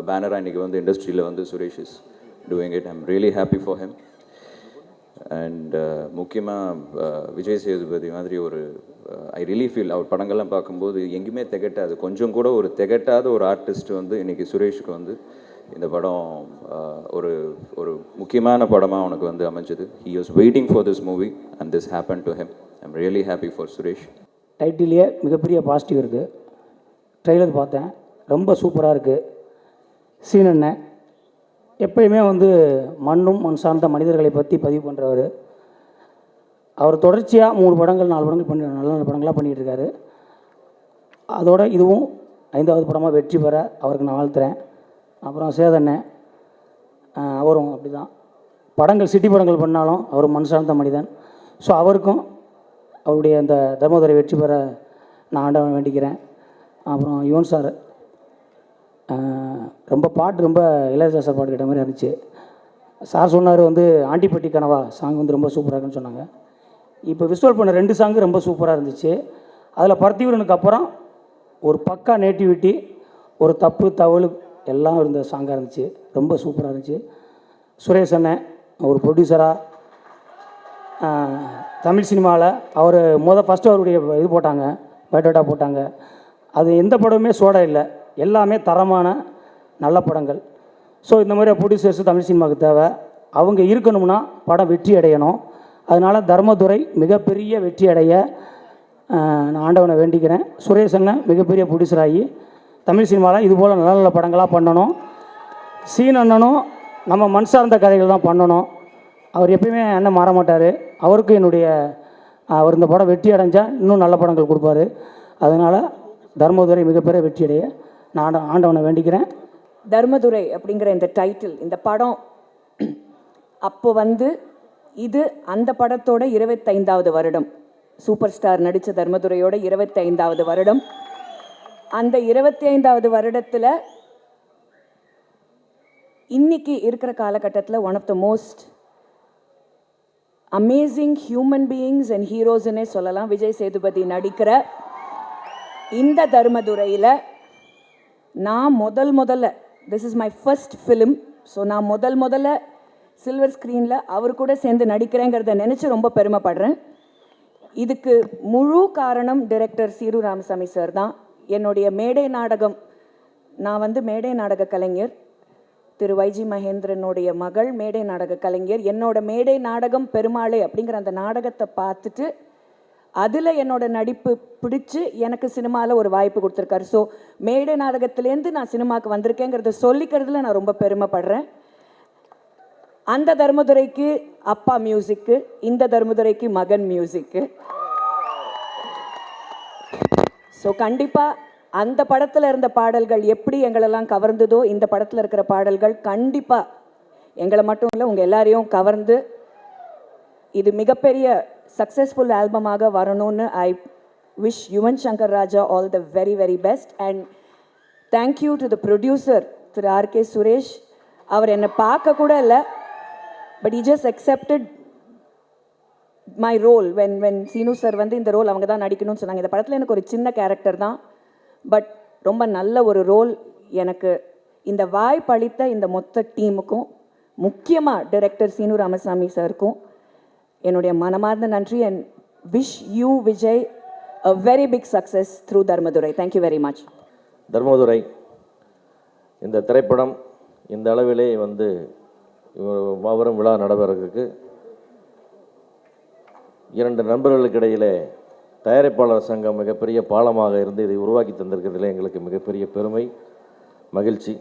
பேனராக இன்றைக்கி வந்து இண்டஸ்ட்ரியில் வந்து Suresh is doing it. I'm really happy for him. And முக்கியமாக விஜய் சேதுபதி மாதிரி ஒரு ஐ ரியலி ஃபீல் அவர் படங்கள்லாம் பார்க்கும்போது எங்கேயுமே திகட்டாது, கொஞ்சம் கூட ஒரு திகட்டாத ஒரு ஆர்டிஸ்ட் வந்து இன்றைக்கி சுரேஷுக்கு வந்து இந்த படம் ஒரு ஒரு முக்கியமான படமாக அவனுக்கு வந்து அமைஞ்சது. He was waiting for this movie and this happen to him. I'm really happy for Suresh. டைட்டிலே மிகப்பெரிய பாசிட்டிவ் இருக்குது. ட்ரெய்லர் பார்த்தேன், ரொம்ப சூப்பராக இருக்குது. சீன் அண்ணன் எப்பயுமே வந்து மண்ணும் மண் சார்ந்த மனிதர்களை பற்றி பதிவு பண்ணுறவர். அவர் தொடர்ச்சியாக 3 படங்கள் 4 படங்கள் பண்ணி நல்ல நல்ல படங்களாக பண்ணிகிட்டு இருக்காரு. அதோட இதுவும் 5வது படமாக வெற்றி பெற அவருக்கு நான் வாழ்த்துறேன். அப்புறம் சேதண்ணன் அவரும் அப்படி தான் படங்கள் சிட்டி படங்கள் பண்ணாலும் அவர் மண் சார்ந்த மனிதன். ஸோ அவருக்கும் அவருடைய அந்த தர்மதுரை வெற்றி பெற நான் ஆண்டவன் வேண்டிக்கிறேன். அப்புறம் யுவன் சார் ரொம்ப பாட்டு ரொம்ப இளையராஜா சார் பாட்டு கேட்ட மாதிரி இருந்துச்சு. சார் சொன்னார் வந்து ஆண்டிப்பட்டி கனவா சாங் வந்து ரொம்ப சூப்பராக இருக்குன்னு சொன்னாங்க. இப்போ விசுவல் பண்ண 2 சாங்கு ரொம்ப சூப்பராக இருந்துச்சு. அதில் பர்த்திவரனுக்கு அப்புறம் ஒரு பக்கா நேட்டிவிட்டி, ஒரு தப்பு தவறு எல்லாம் இருந்த சாங்காக இருந்துச்சு. ரொம்ப சூப்பராக இருந்துச்சு. சுரேஷ் அண்ணன் ஒரு ப்ரொடியூசராக தமிழ் சினிமாவில் அவர் ஃபஸ்ட்டு அவருடைய இது போட்டாங்க, பயோடேட்டா போட்டாங்க. அது எந்த படமுமே சோடா இல்லை, எல்லாமே தரமான நல்ல படங்கள். ஸோ இந்த மாதிரி ப்ரொடியூசர்ஸ் தமிழ் சினிமாவுக்கு தேவை. அவங்க இருக்கணும்னா படம் வெற்றி அடையணும். அதனால் தர்மதுரை மிகப்பெரிய வெற்றி அடைய நான் ஆண்டவனை வேண்டிக்கிறேன். சுரேஷ் அண்ணன் மிகப்பெரிய ப்ரொடியூசராகி தமிழ் சினிமாவில் இதுபோல் நல்ல நல்ல படங்களாக பண்ணணும். சீன் அண்ணனும் நம்ம மண் சார்ந்த கதைகள் தான் பண்ணணும். அவர் எப்பயுமே அண்ணன் மாற மாட்டார். அவருக்கும் என்னுடைய அவர் இந்த படம் வெற்றி அடைஞ்சால் இன்னும் நல்ல படங்கள் கொடுப்பாரு. அதனால் தர்மதுரை மிகப்பெரிய வெற்றி அடைய நான் ஆண்டவனை வேண்டிக்கிறேன். தர்மதுரை அப்படிங்கிற இந்த டைட்டில், இந்த படம் அப்போ வந்து இது அந்த படத்தோட 25வது வருடம், சூப்பர் ஸ்டார் நடித்த தர்மதுரையோட 25வது வருடம். அந்த 25வது வருடத்தில் இன்னைக்கு இருக்கிற காலகட்டத்தில் one of the most amazing human beings and ஹீரோஸ்ன்னே சொல்லலாம் விஜய் சேதுபதி நடிக்கிற இந்த தர்மதுரையில் நான் முதல்ல this is my first film. So நான் முதல்ல சில்வர் ஸ்க்ரீனில் அவர் கூட சேர்ந்து நடிக்கிறேங்கிறத நினச்சி ரொம்ப பெருமைப்படுறேன். இதுக்கு முழு காரணம் டைரக்டர் சீரு ராமசாமி சார் தான். என்னுடைய மேடை நாடகம், நான் வந்து மேடை நாடக கலைஞர், திரு வைஜி மகேந்திரனுடைய மகள் மேடை நாடக கலைஞர். என்னோட மேடை நாடகம் பெருமாளே அப்படிங்கிற அந்த நாடகத்தை பார்த்துட்டு அதில் என்னோட நடிப்பு பிடிச்சி எனக்கு சினிமாவில் ஒரு வாய்ப்பு கொடுத்துருக்காரு. ஸோ மேடை நாடகத்துலேருந்து நான் சினிமாவுக்கு வந்திருக்கேங்கிறத சொல்லிக்கிறதுல நான் ரொம்ப பெருமைப்படுறேன். அந்த தர்மதுரைக்கு அப்பா மியூசிக்கு, இந்த தர்மதுரைக்கு மகன் மியூசிக்கு. ஸோ கண்டிப்பாக அந்த படத்தில் இருந்த பாடல்கள் எப்படி எங்களெல்லாம் கவர்ந்ததோ இந்த படத்தில் இருக்கிற பாடல்கள் கண்டிப்பாக எங்களை மட்டும் இல்லை உங்கள் எல்லாரையும் கவர்ந்து இது மிகப்பெரிய சக்ஸஸ்ஃபுல் ஆல்பமாக வரணும்னு I wish Yuvan Shankar Raja all the very very best. And thank you to the producer Thiru R K Suresh. அவர் என்னை பார்க்க கூட இல்லை, but he just accepted my role when Seenu sir வந்து இந்த ரோல் அவங்க தான் நடிக்கணும்னு சொன்னாங்க. இந்த படத்தில் எனக்கு ஒரு சின்ன கேரக்டர் தான், பட் ரொம்ப நல்ல ஒரு ரோல். எனக்கு இந்த வாய்ப்பளித்த இந்த மொத்த டீமுக்கும், முக்கியமாக டைரக்டர் சீனு ராமசாமி சாருக்கும் என்னுடைய மனமார்ந்த நன்றி. And wish you Vijay a very big success through Dharmadurai. Thank you very much. Dharmadurai இந்த திரைப்படம் இந்த அளவிலே வந்து மாபெரும் விழா நடைபெறதுக்கு 2 நண்பர்களுக்கு இடையிலே தயாரிப்பாளர் சங்கம் மிகப்பெரிய பாலமாக இருந்து இதை உருவாக்கி தந்திருக்கிறதுல எங்களுக்கு மிகப்பெரிய பெருமை, மகிழ்ச்சி.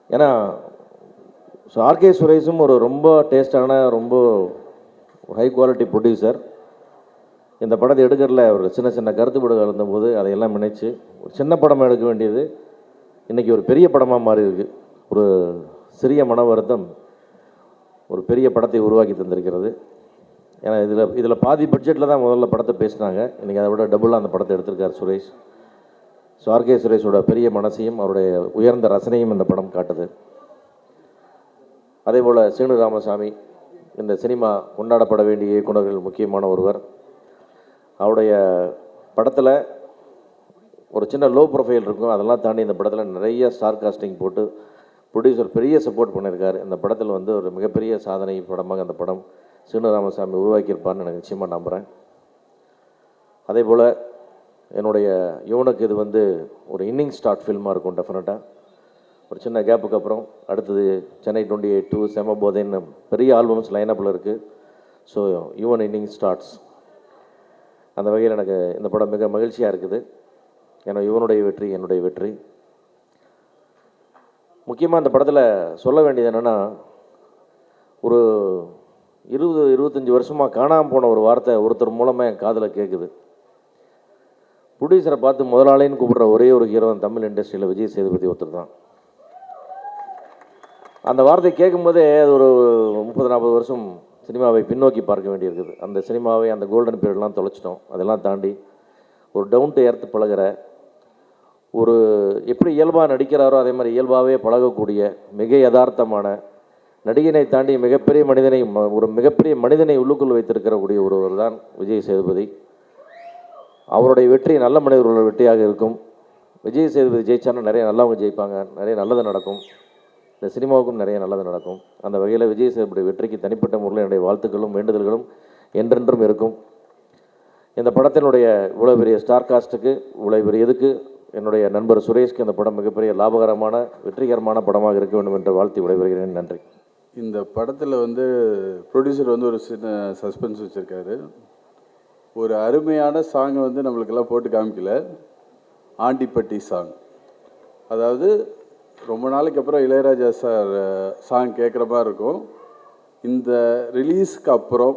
ஏன்னா ஆர்கே சுரேஷும் ஒரு ரொம்ப டேஸ்டான ரொம்ப ஹை குவாலிட்டி ப்ரொடியூசர். இந்த படத்தை எடுக்கிறதுல ஒரு சின்ன சின்ன கருத்துப்பாடுகள் இருந்தபோது அதையெல்லாம் நினைச்சு ஒரு சின்ன படமாக எடுக்க வேண்டியது இன்றைக்கி ஒரு பெரிய படமாக மாறி இருக்கு. ஒரு சிறிய மன வருத்தம் ஒரு பெரிய படத்தை உருவாக்கி தந்திருக்கிறது. ஏன்னா இதில் பாதி பட்ஜெட்டில் தான் முதல்ல படத்தை பேசினாங்க. இன்றைக்கி அதை விட டபுளாக அந்த படத்தை எடுத்திருக்கார் சுரேஷ். ஸோ ஆர்கே சுரேஷோட பெரிய மனசையும் அவருடைய உயர்ந்த ரசனையும் இந்த படம் காட்டுது. அதே போல் சீனு ராமசாமி இந்த சினிமா கொண்டாடப்பட வேண்டிய இயக்குனர்கள் முக்கியமான ஒருவர். அவருடைய படத்தில் ஒரு சின்ன லோ ப்ரொஃபைல் இருக்கும், அதெல்லாம் தாண்டி இந்த படத்தில் நிறைய ஸ்டார் காஸ்டிங் போட்டு ப்ரொடியூசர் பெரிய சப்போர்ட் பண்ணியிருக்காரு. இந்த படத்தில் வந்து ஒரு மிகப்பெரிய சாதனை படமாக அந்த படம் சீனு ராமசாமி உருவாக்கியிருப்பார்னு எனக்கு நிச்சயமாக நம்புகிறேன். அதே போல் என்னுடைய யுவனுக்கு இது வந்து ஒரு இன்னிங் ஸ்டார்ட் ஃபில்மாக இருக்கும். டெஃபினட்டாக ஒரு சின்ன கேப்புக்கு அப்புறம் அடுத்தது சென்னை 28 செம போதைன்னு பெரிய ஆல்பம்ஸ் லைனப்பில் இருக்குது. So Yuvan inning starts. அந்த வகையில் எனக்கு இந்த படம் மிக மகிழ்ச்சியாக இருக்குது. ஏன்னா யுவனுடைய வெற்றி என்னுடைய வெற்றி. முக்கியமாக இந்த படத்தில் சொல்ல வேண்டியது என்னென்னா, ஒரு 20-25 வருஷமாக காணாமல் போன ஒரு வார்த்தை ஒருத்தர் மூலமாக என் காதில் கேட்குது. ப்ரொடியூசரை பார்த்து முதலாளின்னு கூப்பிட்ற ஒரே ஒரு ஹீரோ தமிழ் இண்டஸ்ட்ரியில் விஜய் சேதுபதி ஒருத்தர் தான். அந்த வார்த்தை கேட்கும்போதே அது ஒரு 30-40 வருஷம் சினிமாவை பின்னோக்கி பார்க்க வேண்டியிருக்குது. அந்த சினிமாவை அந்த கோல்டன் பீரியட்லாம் தொலைச்சிட்டோம். அதெல்லாம் தாண்டி ஒரு டவுன் டு எர்த் பழகிற, ஒரு எப்படி இயல்பாக நடிக்கிறாரோ அதே மாதிரி இயல்பாகவே பழகக்கூடிய மிக யதார்த்தமான, நடிகனை தாண்டி மிகப்பெரிய மனிதனை ஒரு மிகப்பெரிய மனிதனை உள்ளுக்குள் வைத்திருக்கிறக்கூடிய ஒருவர் தான் விஜய் சேதுபதி. அவருடைய வெற்றி நல்ல மனிதர்களோட வெற்றியாக இருக்கும். விஜய் சேதுபதி ஜெயிச்சானா நிறைய நல்லவங்க ஜெயிப்பாங்க, நிறைய நல்லது நடக்கும். இந்த சினிமாவுக்கும் நிறைய நல்லது நடக்கும். அந்த வகையில் விஜய் சேதுபதி வெற்றிக்கு தனிப்பட்ட முறையில் என்னுடைய வாழ்த்துக்களும் வேண்டுதல்களும் என்றென்றும் இருக்கும். இந்த படத்தினுடைய இவ்வளோ பெரிய ஸ்டார் காஸ்ட்டுக்கு, இவ்வளோ பெரிய இதுக்கு என்னுடைய நண்பர் சுரேஷ்க்கு இந்த படம் மிகப்பெரிய லாபகரமான வெற்றிகரமான படமாக இருக்க வேண்டும் என்று வாழ்த்தி விடைபெறுகிறேன். நன்றி. இந்த படத்தில் வந்து ப்ரொடியூசர் வந்து ஒரு சின்ன சஸ்பென்ஸ் வச்சுருக்காரு. ஒரு அருமையான சாங்கை வந்து நம்மளுக்கெல்லாம் போட்டு காமிக்கல. ஆண்டிப்பட்டி சாங், அதாவது ரொம்ப நாளைக்கு அப்புறம் இளையராஜா சார் சாங் கேட்குற மாதிரி இருக்கும். இந்த ரிலீஸ்க்கு அப்புறம்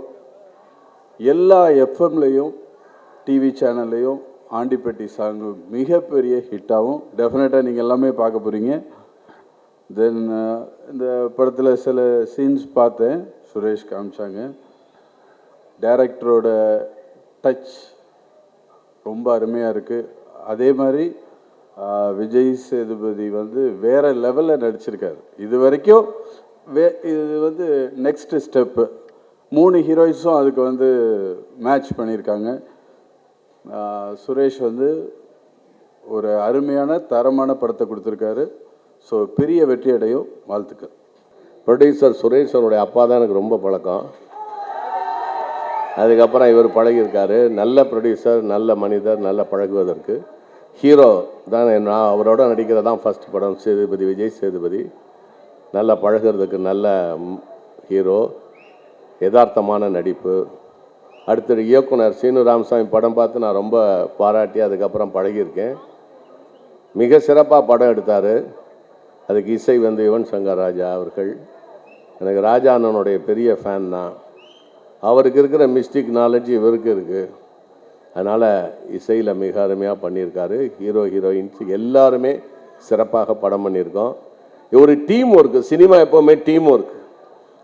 எல்லா எஃப்எம்லேயும் டிவி சேனல்லையும் ஆண்டிப்பட்டி சாங்கு மிகப்பெரிய ஹிட்டாகவும் டெஃபினட்டாக நீங்கள் எல்லாமே பார்க்க போகிறீங்க. தென் இந்த படத்தில் சில சீன்ஸ் பார்த்தேன், சுரேஷ் காமிச்சாங்க. டைரக்டரோட டச் ரொம்ப அருமையாக இருக்குது. அதே மாதிரி விஜய் சேதுபதி வந்து வேறு லெவலில் நடிச்சிருக்காரு. இது வரைக்கும் இது வந்து நெக்ஸ்ட் ஸ்டெப்பு. 3 ஹீரோயின்ஸும் அதுக்கு வந்து மேட்ச் பண்ணியிருக்காங்க. சுரேஷ் வந்து ஒரு அருமையான தரமான படத்தை கொடுத்துருக்காரு. ஸோ பெரிய வெற்றி அடையும். வாழ்த்துக்கள். ப்ரொடியூசர் சுரேஷ் அவருடைய அப்பா தான் எனக்கு ரொம்ப பழக்கம். அதுக்கப்புறம் இவர் பழகியிருக்காரு. நல்ல ப்ரொடியூசர், நல்ல மனிதர், நல்ல பழகுவதற்கு. ஹீரோ தான் நான் அவரோட நடிக்கிறது தான் ஃபஸ்ட் படம். சேதுபதி, விஜய் சேதுபதி நல்லா பழகிறதுக்கு நல்ல ஹீரோ, யதார்த்தமான நடிப்பு. அடுத்தது இயக்குனர் சீனு ராமசாமி படம் பார்த்து நான் ரொம்ப பாராட்டி அதுக்கப்புறம் பழகியிருக்கேன். மிக சிறப்பாக படம் எடுத்தார். அதுக்கு இசை வந்து யுவன் சங்கர் ராஜா அவர்கள். எனக்கு ராஜா அண்ணனுடைய பெரிய ஃபேன் தான். அவருக்கு இருக்கிற மிஸ்டிக் நாலேஜ் இவருக்கு இருக்குது. அதனால் இசையில் மிக அருமையாக பண்ணியிருக்காரு. ஹீரோ ஹீரோயின்ஸ் எல்லாருமே சிறப்பாக படம் பண்ணியிருக்கோம். ஒரு டீம் ஒர்க்கு. சினிமா எப்போவுமே டீம் ஒர்க்.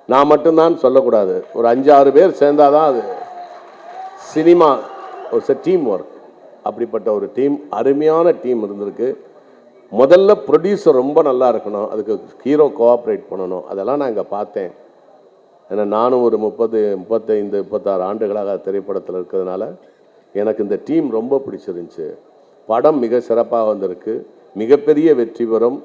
நான் மட்டும்தான் சொல்லக்கூடாது. ஒரு 5-6 பேர் சேர்ந்தால் தான் அது சினிமா. ஒரு டீம் ஒர்க். அப்படிப்பட்ட ஒரு டீம், அருமையான டீம் இருந்திருக்கு. முதல்ல ப்ரொடியூசர் ரொம்ப நல்லா இருக்கணும், அதுக்கு ஹீரோ கோஆப்ரேட் பண்ணணும். அதெல்லாம் நான் இங்கே பார்த்தேன். ஏன்னா நானும் ஒரு 35-36 ஆண்டுகளாக திரைப்படத்தில் இருக்கிறதுனால எனக்கு இந்த டீம் ரொம்ப பிடிச்சிருந்துச்சு. படம் மிக சிறப்பாக வந்திருக்கு. மிகப்பெரிய வெற்றி பெறும்.